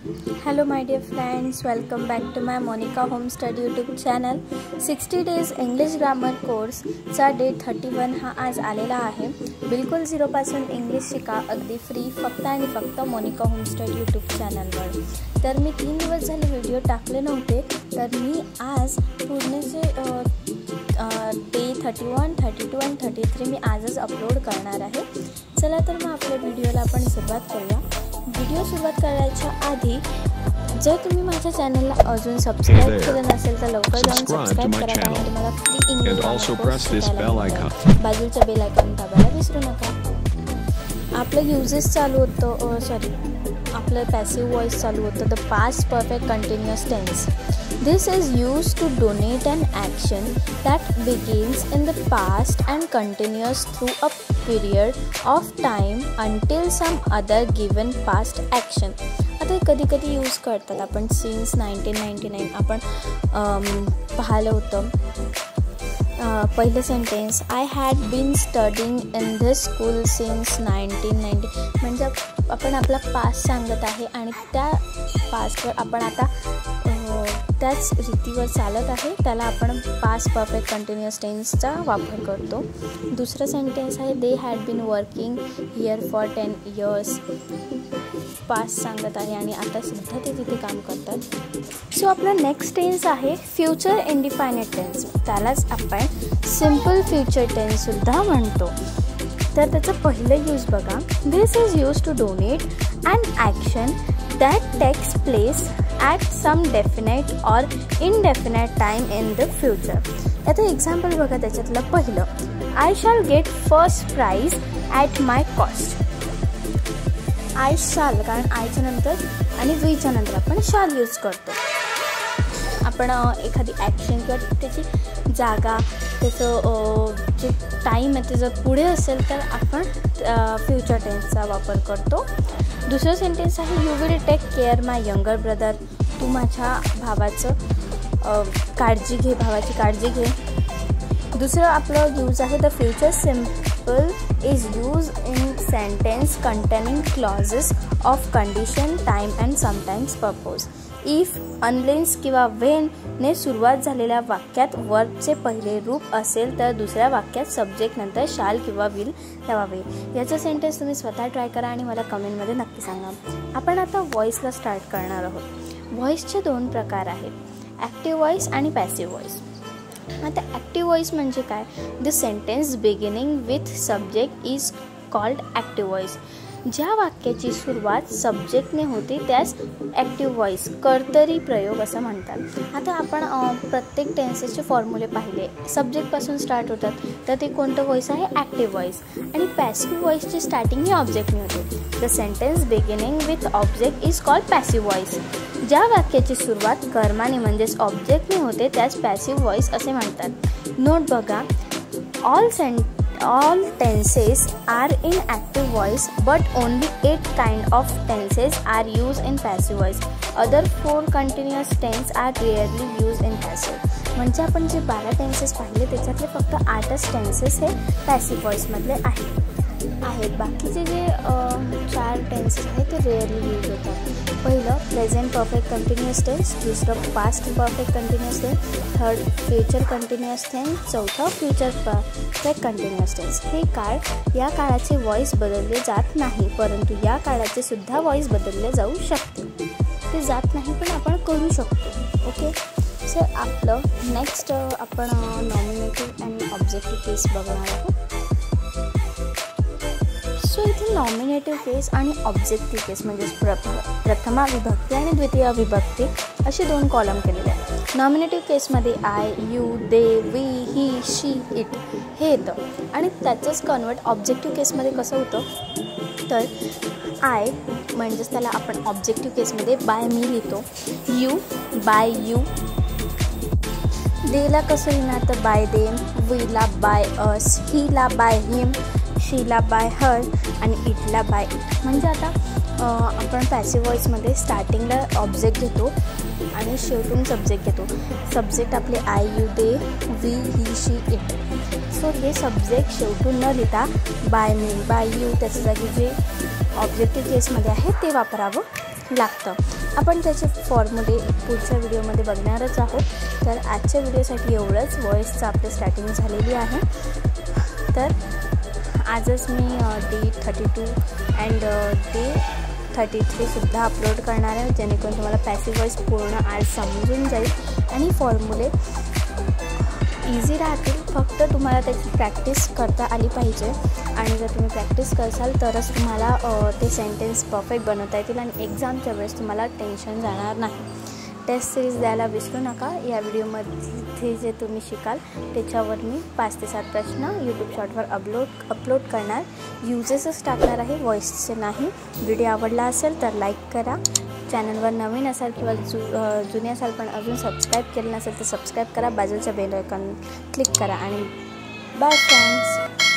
Hello my dear friends, welcome back to my Monica Home Study YouTube channel. 60 days English grammar course चा day 31 हा आज आलेला आहे. बिलकुल झिरो पासून इंग्लिश शिका अगदी फ्री फक्त आणि फक्त मोनिका होम स्टडी यूट्यूब चॅनलवर. तर मी 3 दिवस झाले व्हिडिओ टाकले नव्हते, तर मी आज पूर्णचे डे 31, 32 आणि 33 मी आजच अपलोड करणार आहे. चला तर मग आपल्या व्हिडिओला आपण सुरुवात करूया. व्हिडिओ सुरुवात करायच्या आधी जर तुम्ही माझ्या चॅनलला अजून सबस्क्राइब केलं नसेल तर लवकर जाऊन सबस्क्राइब करा आणि तुम्हाला फ्री इंग्लिश बाजूच्या बेल आयकॉन दाबायला विसरू नका. आपलं युजेस चालू होतं आपलं पॅसिव्ह वॉइस चालू होतं the past perfect continuous tense. This is used to denote an action that begins in the past and continues through a period of time until some other given past action. आता कधी कधी use करतात आपण since 1999 आपण पाहिलं होतं. पहिलं sentence I had been studying in this school since 1990 म्हणजे आपण आपला पास्ट सांगत आहे आणि त्या पास्टवर आपण आता त्याच रीतीवर चालत आहे, त्याला आपण पास्ट परफेक्ट कंटिन्युअस टेन्सचा वापर करतो. दुसरं सेंटेन्स आहे they had been working here for 10 years. Past सांगत आहे आणि आता सुद्धा ते तिथे काम करतात. सो आपलं नेक्स्ट टेन्स आहे फ्युचर इंडिफायनेट टेन्स. त्यालाच आपण सिम्पल फ्युचर टेन्ससुद्धा म्हणतो. तर त्याचं पहिलं यूज बघा. This is use to donate an action that takes place at some definite or indefinite time in the future. आता एक्झाम्पल बघा त्याच्यातलं पहिलं I shall get first prize at my cost. I shall कारण आयच्या नंतर आणि वीच्या नंतर आपण शाल यूज करतो. आपण एखादी ॲक्शन किंवा त्याची जागा त्याचं जे टाईम आहे ते जर पुढे असेल तर आपण फ्युचर टेन्सचा वापर करतो. दुसरं सेंटेन्स आहे you will take care my younger brother. तू माझ्या भावाचं काळजी घे, भावाची काळजी घे. दुसरं आपलं यूज आहे the future simple is use in sentence containing clauses of condition time and sometimes purpose. If unless किंवा वेनने सुरुवात झालेल्या वाक्यात वर्बचे पहिले रूप असेल तर दुसऱ्या वाक्यात सब्जेक्ट नंतर शाल किंवा विल लावावे. याचं सेंटेन्स तुम्ही स्वतः ट्राय करा आणि मला कमेंटमध्ये नक्की सांगा. आपण आता व्हॉइसला स्टार्ट करणार आहोत. व्हॉइसचे 2 प्रकार आहेत, ॲक्टिव्ह व्हॉइस आणि पॅसिव्ह व्हॉइस. आता ॲक्टिव्ह व्हॉइस म्हणजे काय? The sentence beginning with subject is called active voice. ज्या वाक्याची सुरुवात सब्जेक्टने होते त्यास ॲक्टिव्ह व्हॉइस कर्तरी प्रयोग असं म्हणतात. आता आपण प्रत्येक टेन्सेसचे फॉर्म्युले पाहिले. सब्जेक्टपासून स्टार्ट होतात तर ते कोणतं व्हॉइस आहे? Active voice. आणि पॅसिव्ह व्हॉइसची स्टार्टिंग ही ऑब्जेक्टने होते. The sentence beginning with object is called passive voice. ज्या वाक्याची सुरुवात कर्माने म्हणजेच ऑब्जेक्टने होते त्यास पॅसिव्ह व्हॉइस असे म्हणतात. नोट बघा. All tenses are in active voice but only 8 kind of tenses are used in passive voice. Other 4 continuous tense are rarely used in passive. म्हणजे आपण जे 12 टेन्सेस पाहिले त्याच्यातले फक्त 8च टेन्सेस हे पॅसिव्ह व्हॉइसमधले आहेत. बाकीचे जे 4 टेन्सेस आहेत ते रेअरली यूज होतात. पहिलं प्रेझेंट परफेक्ट कंटिन्युअस टेन्स, दुसरं past perfect continuous tense, third future continuous tense, चौथं फ्युचर परफेक्ट कंटिन्युअस टेन्स. हे या काळाचे व्हॉइस बदलले जात नाही, परंतु या काळाचे सुद्धा व्हॉइस बदलले जाऊ शकते. ते जात नाही पण आपण करू शकतो. ओके. सर आपलं नेक्स्ट आपण नॉमिनेटिव्ह आणि ऑब्जेक्टिव्ह केस बघणार आहोत. सो इथे नॉमिनेटिव्ह केस आणि ऑब्जेक्टिव्ह केस म्हणजे प्रथमा विभक्ती आणि द्वितीय विभक्ती असे 2 कॉलम केलेले आहेत. नॉमिनेटिव्ह केसमध्ये I, you, they, we, he, she, it हे येतं आणि त्याचंच कन्वर्ट ऑब्जेक्टिव्ह केसमध्ये कसं होतं तर आय म्हणजेच त्याला आपण ऑब्जेक्टिव्ह केसमध्ये बाय मी लिहितो, यू बाय यू, देला कसं लिहिणार तर बाय देम, वीला बाय अस, हीला बाय हिम, शीला बाय हर आणि इटला बाय इट. म्हणजे आता आपण पॅसिव्ह व्हॉइसमध्ये स्टार्टिंगला ऑब्जेक्ट घेतो आणि शेवटून सब्जेक्ट घेतो. सब्जेक्ट आपले I, you, they, we, he, she, it. So हे सब्जेक्ट शेवटून न लिहिता बाय मी, बाय यू त्याच्या जागी जे ऑब्जेक्टिव्ह केसमध्ये आहे ते वापरावं लागतं. आपण त्याचे फॉर्म्युले पुढच्या व्हिडिओमध्ये बघणारच आहोत। तर आजच्या व्हिडिओसाठी एवढंच। वॉइसचं आपलं स्टार्टिंग झालेली आहे। तर आजच मी डे 32 अँड डे 33 सुद्धा अपलोड करणार आहे, जेणेकरून तुम्हाला पॅसिव्ह वॉइस पूर्ण आज समजून जाईल आणि फॉर्म्युले इझी राहतील। फक्त तुम्हाला त्याची प्रॅक्टिस करता आली पाहिजे आणि जर तुम्ही प्रॅक्टिस करसाल तरच तुम्हाला ते सेंटेन्स परफेक्ट बनवता येतील आणि एक्झामच्या वेळेस तुम्हाला टेन्शन जाणार नाही। टेस्ट सिरीज द्यायला विसरू नका। या व्हिडिओमध्ये जे तुम्ही शिकाल त्याच्यावर मी 5 ते 7 प्रश्न यूट्यूब शॉर्टवर अपलोड करणार। युजेसच टाकणार आहे, व्हॉइसचे नाही। व्हिडिओ आवडला असेल तर लाईक करा। चॅनलवर नवीन असाल किंवा जुने असाल पण अजून सबस्क्राईब केलं नसेल तर सबस्क्राईब करा। बाजूच्या बेल आयकॉन क्लिक करा आणि बाय फ्रेंड्स।